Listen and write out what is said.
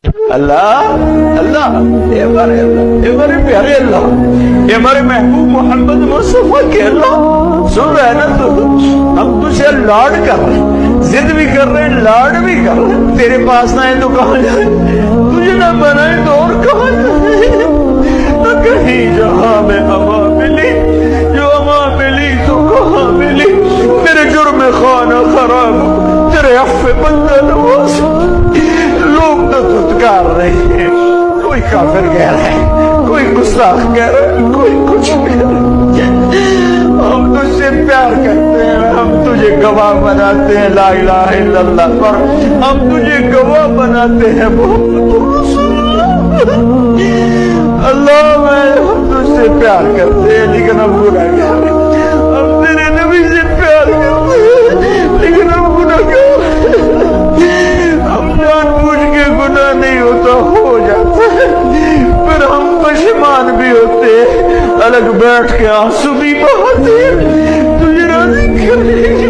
اللہ اللہ اے ہمارے پیارے اللہ، اے ہمارے محبوب محمد مصطفیٰ کے اللہ، سن رہے نا تو ہم تجھے لاڈ کر رہے ہیں، ضد بھی کر رہے ہیں، لاڈ بھی کر رہے ہیں، تیرے پاس نہ ہے تو کہاں جائے، تجھے نہ بنائے تو اور کہاں جائے، نہ کہیں جہاں میں ہوا ملی، جو ہوا ملی تو کہاں ملی، میرے جرم خانہ خراب، تیرے عفو بندہ نواز، لوگ تو دھتکار رہے ہیں، کوئی کافر کہہ رہا ہے، کوئی گستاخ کہہ رہا ہے، کوئی کچھ کہہ رہا ہے، ہم تجھ سے پیار کرتے ہیں، ہم تجھے گواہ بناتے ہیں لا الہ الا اللہ پر، ہم تجھے گواہ بناتے ہیں محمد رسول اللہ، اللہ میں ہم تجھ سے پیار کرتے ہیں لیکن ہم گناہ گار ہیں، ہم تیرے نبی سے پیار کرتے ہیں لیکن ہم گناہ گار ہیں، ہم جان بوجھ کے گناہ نہیں ہوتا ہو جاتا ہے، پھر ہم پشیمان بھی ہوتے ہیں، الگ بیٹھ کے آنسو بھی بہاتے ہیں، تجھے راضی کرنے کے